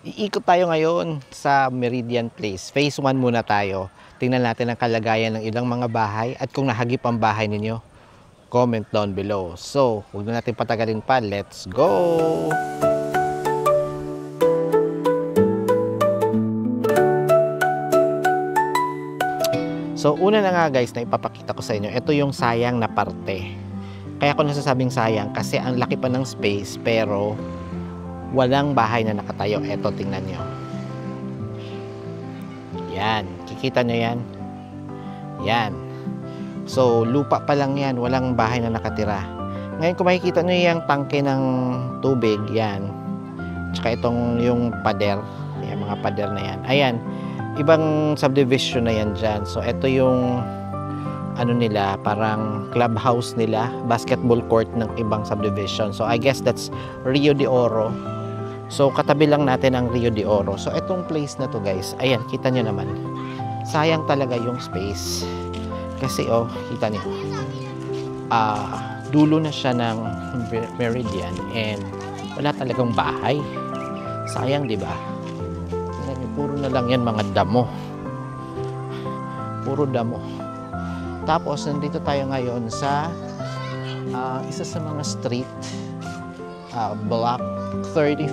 Iikot tayo ngayon sa Meridian Place. Phase 1 muna tayo. Tingnan natin ang kalagayan ng ilang mga bahay at kung nahagip ang bahay ninyo, comment down below. So, huwag na natin patagalin pa. Let's go! So, una na nga guys na ipapakita ko sa inyo, ito yung sayang na parte. Kaya ako nasasabing sayang kasi ang laki pa ng space pero walang bahay na nakatayo. Ito, tingnan nyo. Yan. Kikita nyo yan? Yan. So, lupa pa lang yan. Walang bahay na nakatira. Ngayon, kung makikita nyo yung tangke ng tubig, yan. Tsaka itong yung pader. Yung mga pader na yan. Ayan. Ibang subdivision na yan dyan. So, ito yung ano nila, parang clubhouse nila, basketball court ng ibang subdivision. So, I guess that's Rio de Oro. So, katabi lang natin ang Rio de Oro. So, itong place na to guys, ayan, kita nyo naman. Sayang talaga yung space. Kasi, oh, kita nyo. Dulo na siya ng Meridian and wala talagang bahay. Sayang, di ba? Tingnan nyo, puro na lang yan mga damo. Puro damo. Tapos, nandito tayo ngayon sa isa sa mga street, Block 34.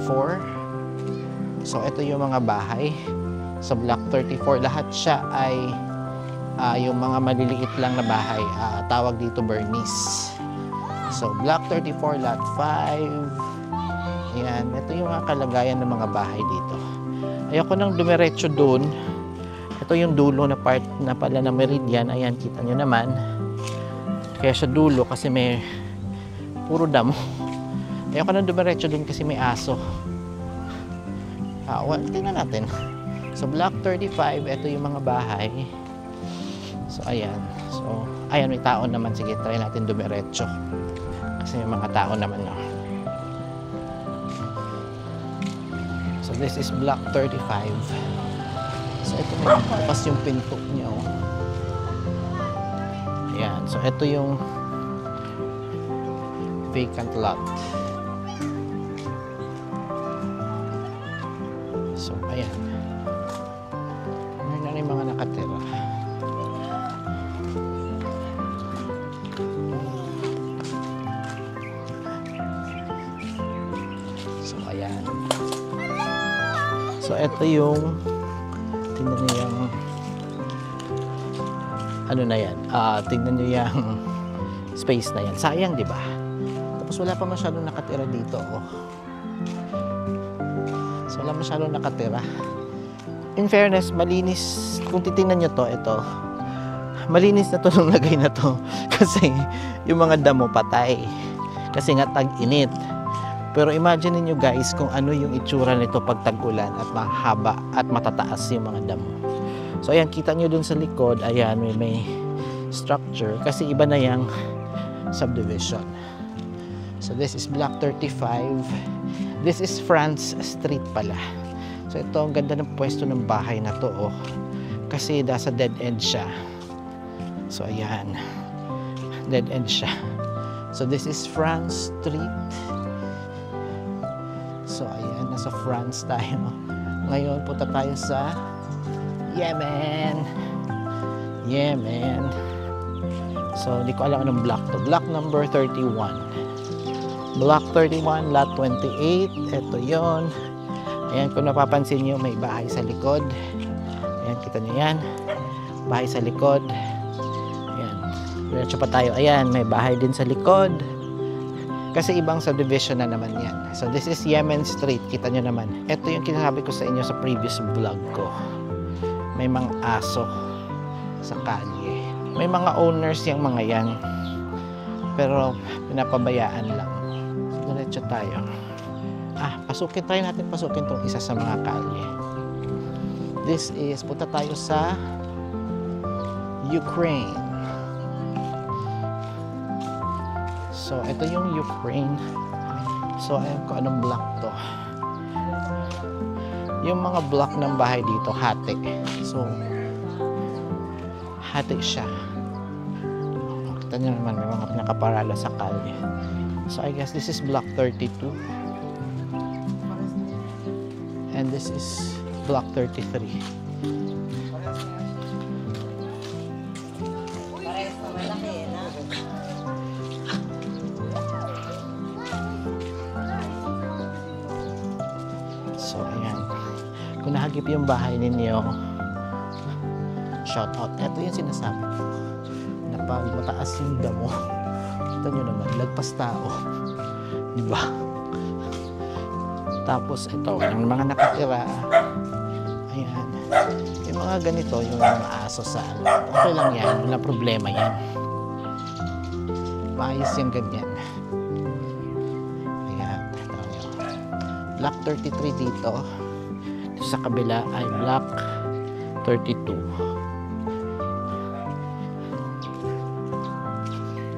So, ito yung mga bahay sa Block 34. Lahat siya ay yung mga maliliit lang na bahay. Tawag dito Bernice. So, Block 34, Lot 5. Ayan. Ito yung mga kalagayan ng mga bahay dito. Ayoko nang dumiretso dun. Ito yung dulo na part na pala ng Meridian. Ayan, kita nyo naman. Kaya siya dulo kasi may puro damo. Ayoko nang dumiretso dun kasi may aso. Well, tingnan natin. So, Block 35, ito yung mga bahay. So, ayan. So, ayan, may tao naman. Sige, try natin dumiretso. Kasi may mga tao naman, no? So, this is Block 35. So, ito may bukas yung pinto niya, oh. Ayan. So, ito yung vacant lot. So, ayan. Ano na yung mga nakatira. So, ayan. So, ito yung tingnan nyo yung ano na yan, tingnan nyo yung space na yan. Sayang, di ba? Tapos wala pa masyadong nakatira dito, oh. So wala masyadong nakatira. In fairness, malinis. Kung titingnan nyo to, ito malinis na to nung lagay na to. Kasi yung mga damo patay. Kasi nga tag-init. Pero imagine niyo guys kung ano yung itsura nito pag tag-ulan at mahaba at matataas yung mga damo. So ayan, kita nyo dun sa likod, ayan, may structure kasi iba na yung subdivision. So this is Block 35. This is France Street pala. So ito, ang ganda ng pwesto ng bahay na to, oh. Kasi nasa dead end siya. So ayan, dead end siya. So this is France Street. So, ayan, nasa France tayo. Ngayon, punta tayo sa Yemen. Yemen. So, hindi ko alam anong block to. Block number 31. Block 31, lot 28. Ito yon. Ayan, kung napapansin nyo, may bahay sa likod. Ayan, kita nyo yan. Bahay sa likod. Ayan. Diretso pa tayo. Ayan, may bahay din sa likod. Kasi ibang subdivision na naman yan. So, this is Yemen Street. Kita nyo naman. Ito yung kinasabi ko sa inyo sa previous vlog ko. May mga aso sa kalye. May mga owners yung mga yan. Pero, pinapabayaan lang. So, diretso tayo. Try natin pasukin tong isa sa mga kalye. This is, punta tayo sa Ukraine. So, ito yung Ukraine. So, ayan ko anong block to. Yung mga block ng bahay dito, hati. So, hati siya. Kita nyo naman, may mga pinakaparala sa kalye. So, I guess this is Block 32. And this is Block 33. Parehas na malaki na. So, ayan. Kung nahagip yung bahay ninyo, shout out. Ito yung sinasabi ko. Na pag mataas yung damo, ito nyo naman, lagpas tao. Diba? Tapos ito, yung mga nakatira, ayan. Yung mga ganito, yung mga aso sa ano, okay lang yan, wala problema yan. Maayos yung ganyan. Ayan, ito nyo. Block 33 dito. Sa kabila ay Block 32.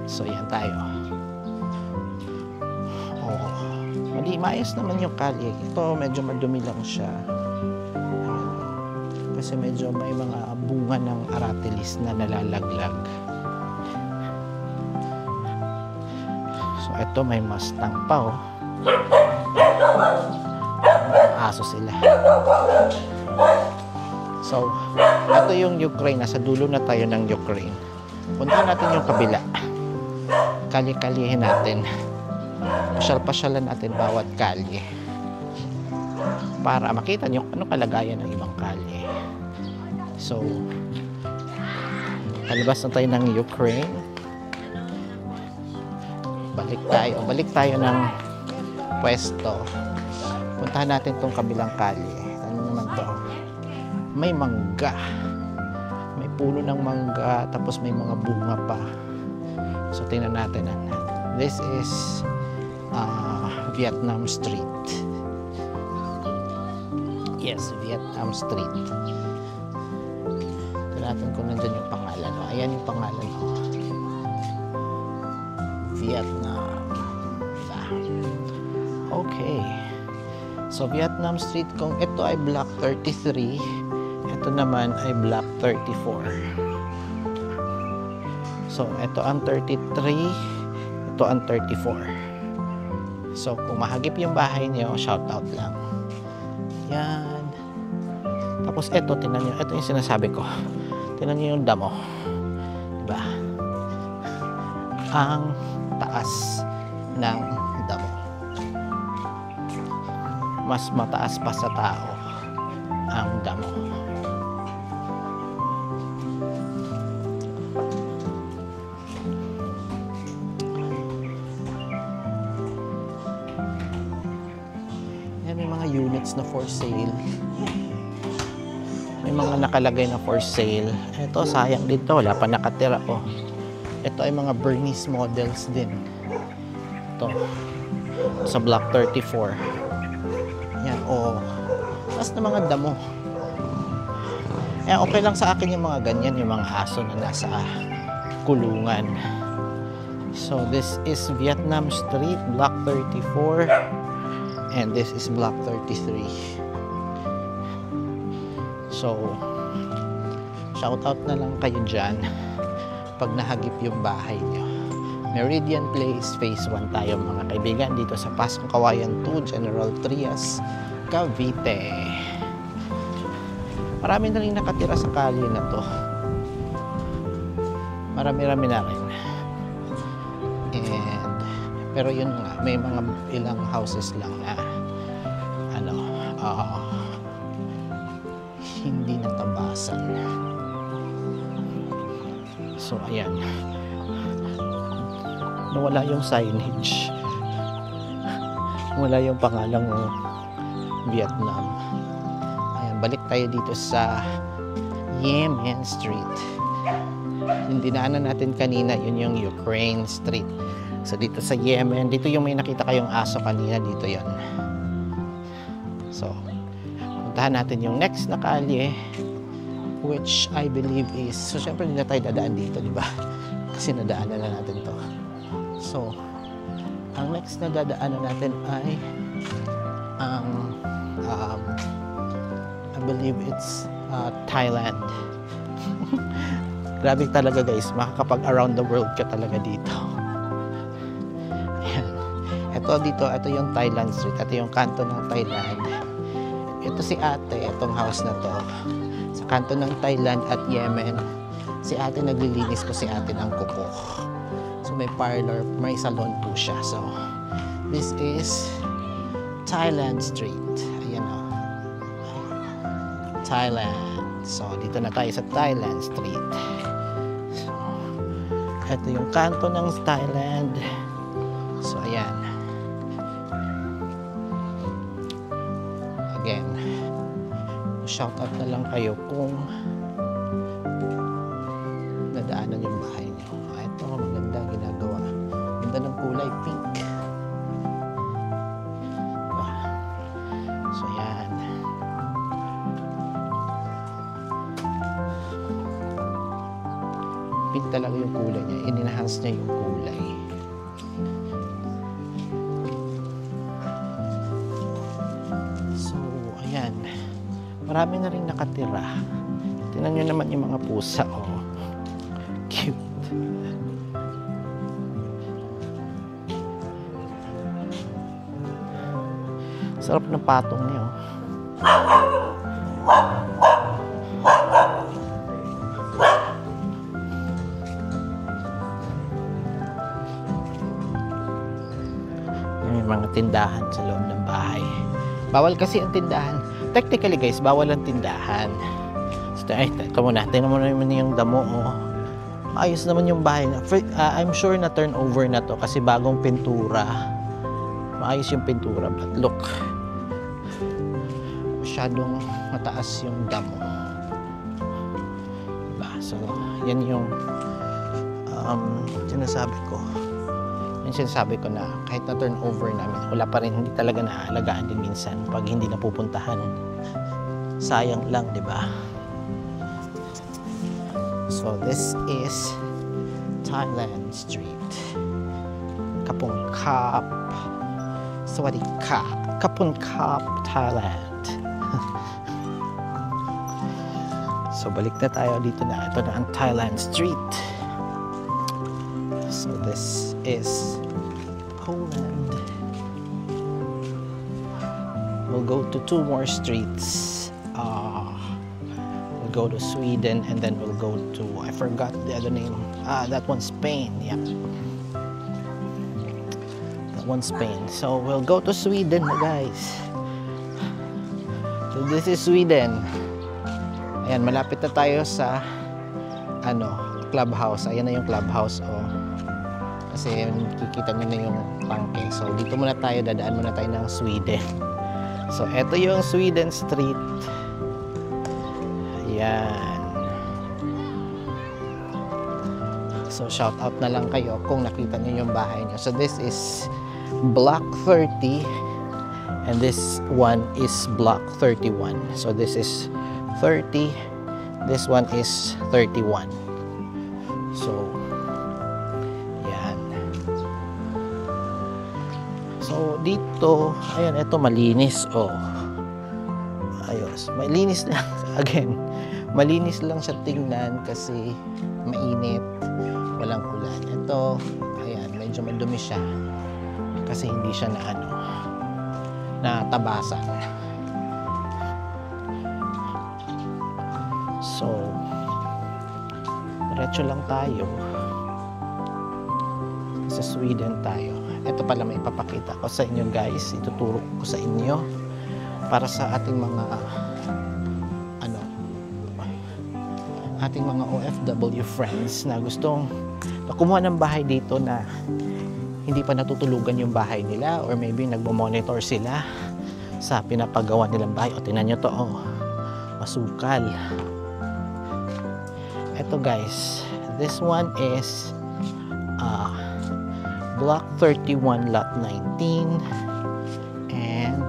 So, yan tayo. Oo. Mali, maayos naman yung kalye. Ito, medyo madumi lang siya. Ayan. Kasi medyo may mga bunga ng aratilis na nalalaglag. So, ito may Mustang pa, oh. Aso sila. So, ito yung Ukraine. Nasa dulo na tayo ng Ukraine. Punta natin yung kabila. Kalye-kalyehin natin. Pasyal-pasyalan natin bawat kalye. Para makita nyo anong kalagayan ng ibang kalye. So, palabas na tayo ng Ukraine. Balik tayo ng pwesto. Puntahan natin tong kabilang kalye. Ano naman to? May mangga. May puno ng mangga, tapos may mga bunga pa. So, tingnan natin. This is Vietnam Street. Yes, Vietnam Street. Tingnan natin kung nandyan yung pangalan. Ayan yung pangalan. Vietnam. Okay. So, Vietnam Street, kung ito ay Block 33, ito naman ay Block 34. So, ito ang 33, ito ang 34. So, kung mahagip yung bahay niyo, shout out lang. Yan. Tapos, ito, tingnan nyo, ito yung sinasabi ko. Tingnan nyo yung damo. Diba? Ang taas ng damo. Mas mataas pa sa tao ang damo. Yan, may mga units na for sale. May mga nakalagay na for sale. Ito, sayang dito. Wala pa nakatira. Oh. Ito ay mga Bernese models din. Ito. Sa Block 34. Yan, oh. Tapos na mga damo. Yan, okay lang sa akin yung mga ganyan, yung mga aso na nasa kulungan. So, this is Vietnam Street, Block 34. And this is Block 33. So, shout out na lang kayo dyan pag nahagip yung bahay nyo. Meridian Place, Phase 1 tayo mga kaibigan dito sa Pasong Kawayan 2, General Trias, Cavite. Marami na rin nakatira sa kalye na to. Marami-rami na rin. And, pero yun nga, may mga ilang houses lang na hindi natabasan. So, ayan. Nawala yung signage. Wala yung pangalang Vietnam. Ayan, balik tayo dito sa Yemen Street. Yung dinaanan natin kanina, yun yung Ukraine Street. So, dito sa Yemen, dito yung may nakita kayong aso kanina, dito yon. So, puntahan natin yung next na kalye, which I believe is, so syempre hindi na tayo dadaan dito, di ba? Kasi nadaanan na natin to. So, ang next na dadaanan natin ay ang I believe it's Thailand. Grabe talaga guys, makakapag around the world ka talaga dito. Ayan. Ito dito, ito yung Thailand Street. Ito yung kanto ng Thailand. Ito ito si ate, itong house na to. Sa kanto ng Thailand at Yemen. Si ate naglilinis po si ate ng kuko. So may parlor, may salon po siya. So this is Thailand Street. Ayan o. Thailand. So dito na tayo sa Thailand Street. So ito yung kanto ng Thailand. So ayan. Again, shout out na lang kayo kung nadaanan yung bahay nyo. Ito, maganda ginagawa. Ganda ng kulay, pink. So yan. Pink talaga yung kulay niya. In-enhance niya yung kulay. Marami na rin nakatira. Tingnan nyo naman yung mga pusa. Oh. Cute. Sarap ng patong niya. Oh. May mga tindahan sa loob ng bahay. Bawal kasi ang tindahan. Technically guys, bawal ang tindahan. So, ito muna. Tingnan mo naman yung damo. Oh. Ayos naman yung bahay. I'm sure na turnover na to kasi bagong pintura. Maayos yung pintura. But look, masyadong mataas yung damo. Diba? So, yan yung sinasabi ko. Yung sinasabi ko na kahit na turnover namin, wala pa rin, hindi talaga naaalagaan din minsan pag hindi napupuntahan. Sayang lang, di ba? So this is Thailand Street. Kapung Kap. Sawadi Ka. Kapung Kap, Thailand. So balik na tayo dito na. Ito na ang Thailand Street. So this is Poland. We'll go to 2 more streets. We'll go to Sweden and then we'll go to, I forgot the other name. That one's Spain. Yeah. That one's Spain. So we'll go to Sweden, guys. So this is Sweden. Ayan, malapit na tayo sa clubhouse. Ayan na yung clubhouse. Oh. Kasi kikita nyo na yung tangke. So dito muna tayo, dadaan muna tayo ng Sweden. So eto yung Sweden Street. Ayan. So shout out na lang kayo kung nakita nyo yung bahay nyo. So this is Block 30 and this one is Block 31. So this is 30, this one is 31. So so dito, ayan, ito malinis. Oh. Ayos. Malinis lang. Again, malinis lang siya tingnan kasi mainit. Walang ulan. Ito, ayan, medyo madumi siya. Kasi hindi siya na tabasan. So, diretso lang tayo. Sa Sweden tayo. Ito pala may ipapakita ko sa inyo guys, ituturo ko sa inyo para sa ating mga OFW friends na gustong kumuha ng bahay dito na hindi pa natutulugan yung bahay nila or maybe nagmo-monitor sila sa pinapagawa nilang bahay. O tingnan nyo to, oh, masukal. Ito guys, this one is Block 31, Lot 19, and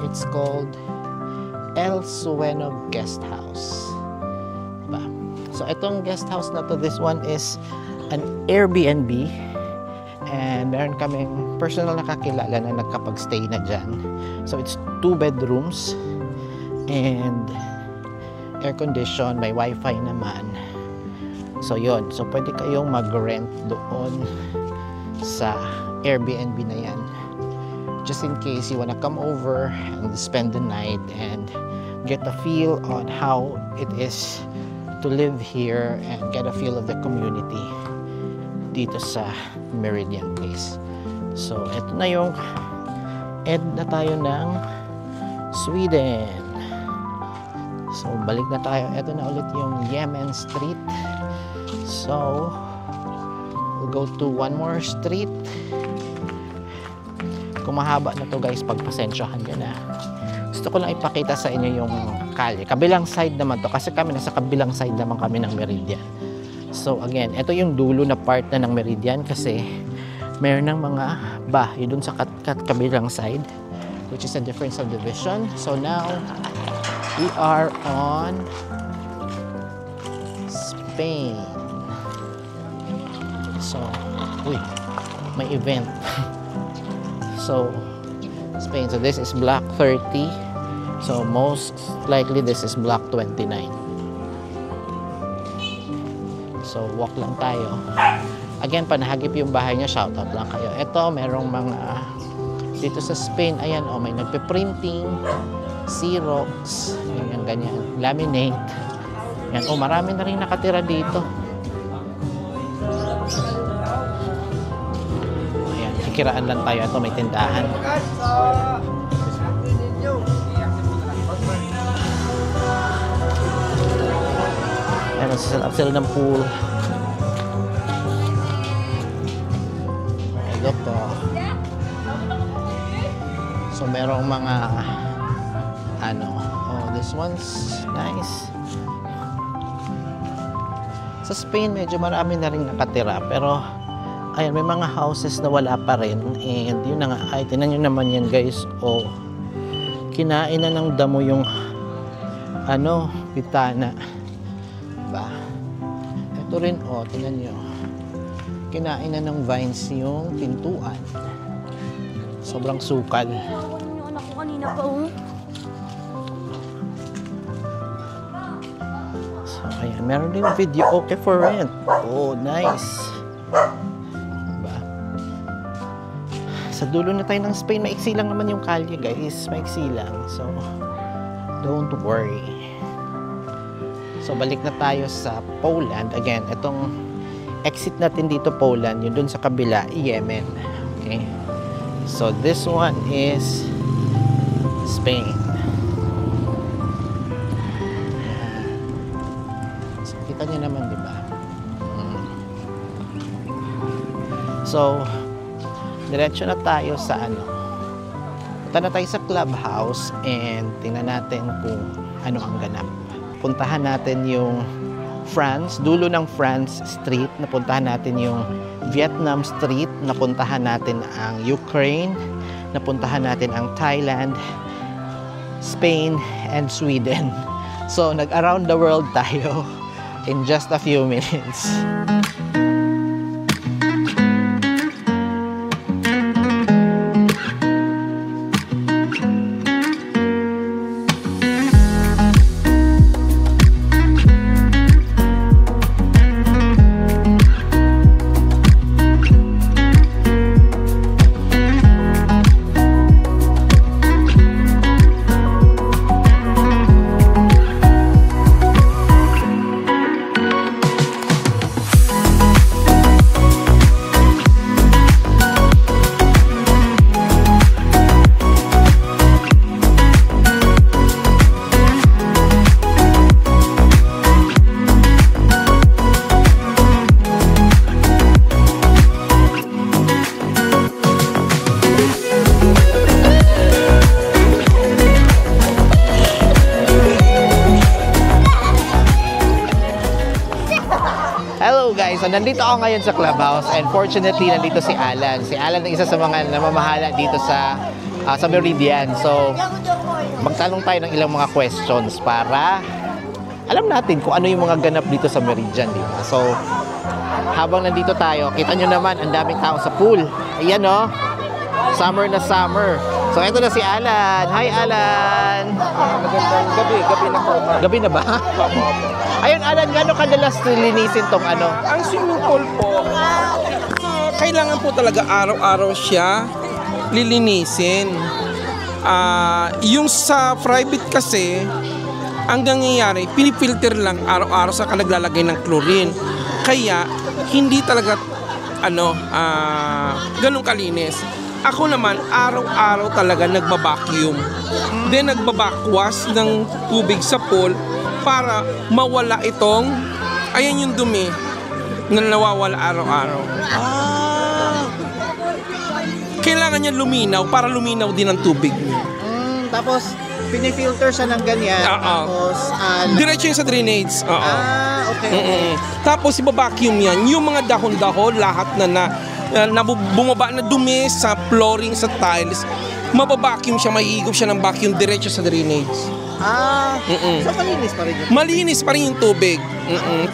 it's called El Sueno Guest House. Diba? So itong guest house na to, this one is an Airbnb, and meron kaming personal na kakilala na nagkapag-stay na dyan. So it's 2 bedrooms and air condition, may wifi naman. So yon, so pwede kayong mag-rent doon sa Airbnb na yan just in case you wanna come over and spend the night and get a feel on how it is to live here and get a feel of the community dito sa Meridian Place. So, eto na yung end na tayo ng Sweden. So, balik na tayo. Eto na ulit yung Yemen Street. So, we'll go to one more street. Kung mahaba na to guys, pagpasensyahan nyo na. Gusto ko lang ipakita sa inyo yung kalye. Kabilang side naman to kasi kami nasa kabilang side naman kami ng Meridian. So again, ito yung dulo na part na ng Meridian kasi mayroon ng mga bahay dun sa kabilang side, which is a different subdivision. So now, we are on Spain. So, uy, may event. So, Spain. So, this is block 30. So, most likely, this is block 29. So, walk lang tayo. Again, panahagip yung bahay niya, shoutout lang kayo. Ito, merong mga dito sa Spain, ayan, oh, may nagpe-printing, Xerox, yung ganyan, laminate. Yan, oh, marami na rin nakatira dito. Ayan, kikiraan lang tayo. Ito, may tindahan. Ayan, set up sila ng pool. Ito po. So, merong mga oh, this one's nice. Sa Spain, medyo marami na rin nakatira. Pero, ayan, may mga houses na wala pa rin. And yun na nga, ay, tinan nyo naman yan guys. Oh, kinain na ng damo yung pitana. Diba? Ito rin, oh, tinan nyo. Kinain na ng vines yung pintuan. Sobrang sukal. Yung anak ko kanina pa, oh. So, ayan. Meron din video okay for rent. Oh, nice. Diba? Sa dulo na tayo ng Spain, maiksi lang naman yung kalye, guys. Maiksi lang. So, don't worry. So, balik na tayo sa Poland. Again, itong exit natin dito, Poland. Yun dun sa kabila, Yemen. Okay? So, this one is Spain. So, kita nyo naman, di ba? So, diretso na tayo sa punta na tayo sa clubhouse and tingnan natin kung ano ang ganap. Puntahan natin yung France, dulo ng France Street, napuntahan natin yung Vietnam Street, napuntahan natin ang Ukraine, napuntahan natin ang Thailand, Spain, and Sweden. So, nag-around the world tayo in just a few minutes. So, nandito ako ngayon sa clubhouse and fortunately, nandito si Alan. Si Alan ang isa sa mga namamahala dito sa Meridian. So, magtanong tayo ng ilang mga questions para alam natin kung ano yung mga ganap dito sa Meridian, di ba? So, habang nandito tayo, kita nyo naman, ang daming tao sa pool. Ayan, no? Summer na summer. So, eto na si Alan. Hi, Alan! Magandang gabi na po. Gabi na ba? Ayun, Alan, gano'ng kadalas linisin tong Ang swimming pool po, kailangan po talaga araw-araw siya lilinisin. Yung sa private kasi, ang nangyayari, pinifilter lang araw-araw sa naglalagay ng chlorine. Kaya, hindi talaga, ganun kalinis. Ako naman, araw-araw talaga nagbabacuum. Then, nagbabakwas ng tubig sa pool para mawala itong, ayan yung dumi na nawawala araw-araw. Kailangan niya luminaw para luminaw din ang tubig niya. Tapos, pinifilter siya ng ganyan. Tapos, diretso yun sa drainage. okay. Tapos, iba-vacuum yan. Yung mga dahon-dahon, lahat na bumaba na dumi sa flooring, sa tiles, mababacuum siya, maiigop siya ng vacuum diretso sa drainage. So malinis pa rin yun? Malinis pa rin yung tubig.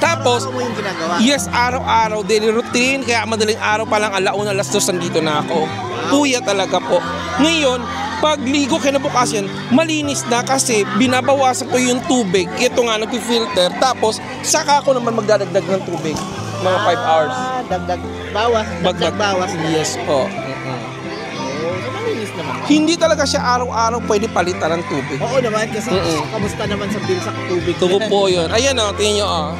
Tapos, Ano mo yung ginagawa? yes, araw-araw, daily routine, kaya madaling araw pa lang, 1:00, 2:00, nandito na ako. Puya talaga po. Ngayon, pagligo kinabukasan, malinis na kasi binabawasan ko yung tubig. Ito nga, nag-filter. Tapos, saka ako naman magdadagdag ng tubig. Mga 5 hours. Dagdag bawas. Dagdag bawas. Yes po. So malinis naman. Hindi talaga siya araw-araw pwede palitan ng tubig. Oo naman, kasi kamusta naman sa bill sa tubig? Tugo po yun. Ayan o, tingnan nyo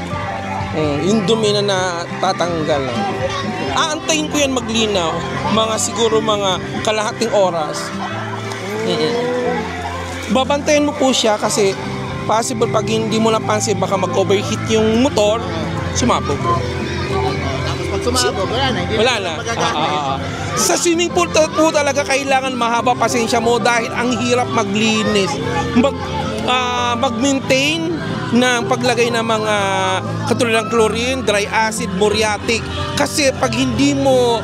yung dumi na natatanggal. Aantayin ko yan maglinaw. Siguro mga kalahating oras. Babantayan mo po siya kasi possible pag hindi mo napansin baka mag-overheat yung motor, sumabog. Tapos pag sumabog, wala na. Wala na. Sa swimming pool po talaga kailangan mahaba pasensya mo dahil ang hirap maglinis. Mag-maintain ng paglagay ng mga katulad ng chlorine, dry acid, muriatic. Kasi pag hindi mo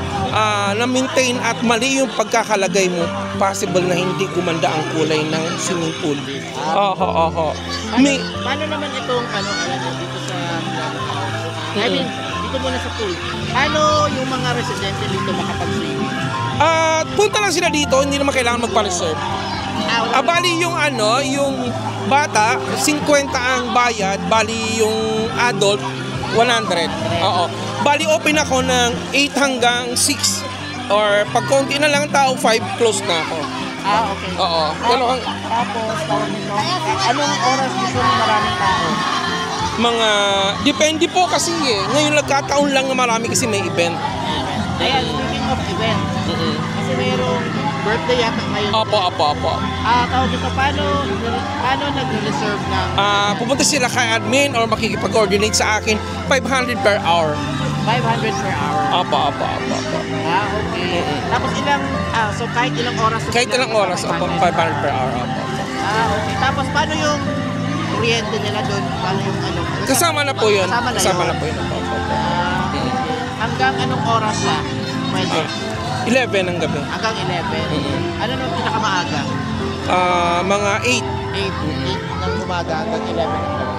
na-maintain at mali yung pagkakalagay mo, possible na hindi gumanda ang kulay ng swimming pool. Paano naman itong dito sa I mean, dito muna sa pool. Paano yung mga residente dito makapag-swimming? Punta lang sila dito, hindi naman kailangan magpa-reserve. Bali yung yung bata, 50 ang bayad, bali yung adult, 100. Oo. Bali open ako ng 8 hanggang 6. Or pag konti na lang tao, 5, close na ako. Okay. Oo. Tapos, tawag nito, anong oras dito ng maraming tao? Depende po kasi ngayon nagkataon lang na marami kasi may event. Ayan, speaking of event, kasi mayroong birthday yata ngayon. Apo. Tawag ito, paano nag-reserve ng... Pupunta sila kay admin or makikipag-coordinate sa akin, 500 per hour. 500 per hour? Apo. Okay. Tapos so kahit ilang oras? Kahit ilang oras, 500 per hour. Apo. Okay. Tapos paano yung kuryente nila doon? Paano yung Kasama na po yun. Kasama na yun. Okay. Hanggang anong oras na? Pwede? 11 ng gabi. Hanggang 11? Ano nung pinakamaaga? Mga 8. 8 ng umaga hanggang 11 ng gabi.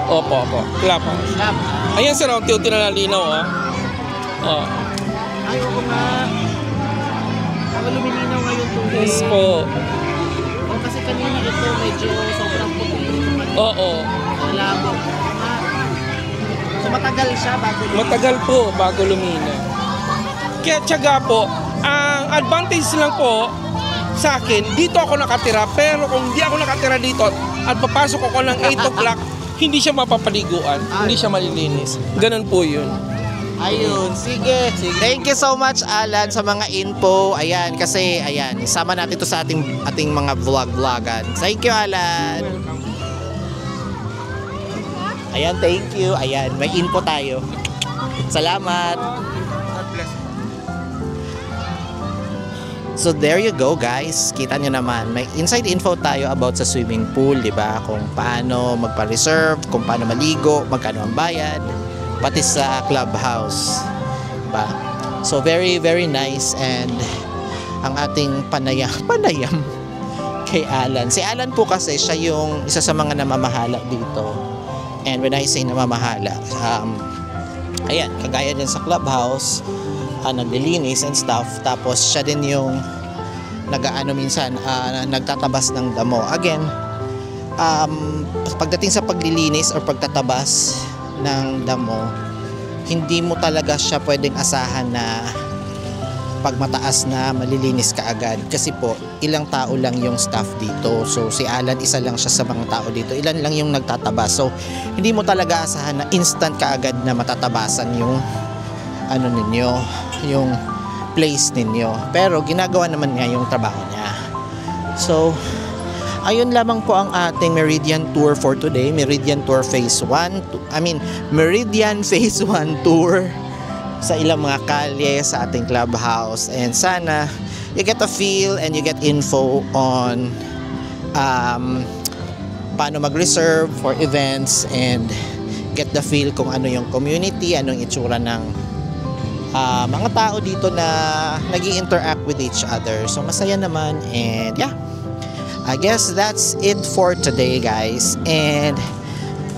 Opo. Clap. Ayan sir, unti-unti na nalinaw. Ayoko nga. Ang lumilinaw ngayon tubig. Yes po. Kasi kanina ito medyo sobrang puti. Oo. Malabog. So matagal siya bago luminaw? Matagal po bago luminaw. Kaya tiyaga po, ang advantage lang po sa akin, dito ako nakatira, pero kung hindi ako nakatira dito at papasok ako ng 8 o'clock, hindi siya mapapaliguan, hindi siya malilinis. Ganun po yun. Ayun, sige. Thank you so much, Alan, sa mga info. Ayan, kasi, isama natin ito sa ating mga vlog-vlogan. Thank you, Alan. Ayan, thank you. Ayan, may info tayo. Salamat. So there you go guys, kita nyo naman, may inside info tayo about sa swimming pool, di ba? Kung paano magpa-reserve, kung paano maligo, magkano ang bayad, pati sa clubhouse, diba? So very very nice, and ang ating panayam kay Alan. Si Alan po kasi siya yung isa sa mga namamahala dito, and when I say namamahala, ayan, kagaya din sa clubhouse, naglilinis and stuff, tapos siya din yung minsan nagtatabas ng damo. Again, pagdating sa paglilinis or pagtatabas ng damo, hindi mo talaga siya pwedeng asahan na pag mataas na malilinis ka agad kasi po ilang tao lang yung staff dito. So si Alan isa lang siya sa mga tao dito, ilan lang yung nagtataba, so hindi mo talaga asahan na instant ka agad na matatabasan yung ano ninyo, yung place ninyo, pero ginagawa naman nga yung trabaho niya. So ayun lamang po ang ating Meridian Tour for today. Meridian Tour Phase 1 Meridian Phase 1 Tour sa ilang mga kalye sa ating clubhouse, and sana you get a feel and you get info on paano mag-reserve for events and get the feel kung ano yung community, anong itsura ng mga tao dito na nag-i-interact with each other. So masaya naman, and yeah, I guess that's it for today guys, and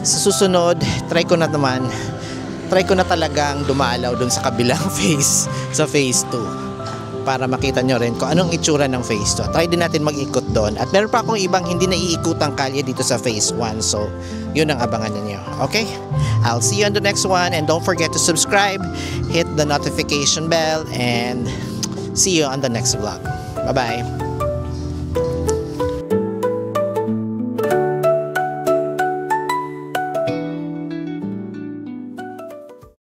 sa susunod try ko na talagang dumalaw dun sa kabilang phase, sa phase 2, para makita nyo rin kung anong itsura ng phase 2. Try din natin mag-ikot doon, at meron pa akong ibang hindi naiikutang kalye dito sa phase 1, so yun ang abangan ninyo. Okay, I'll see you on the next one, and don't forget to subscribe, hit the notification bell, and see you on the next vlog. Bye bye.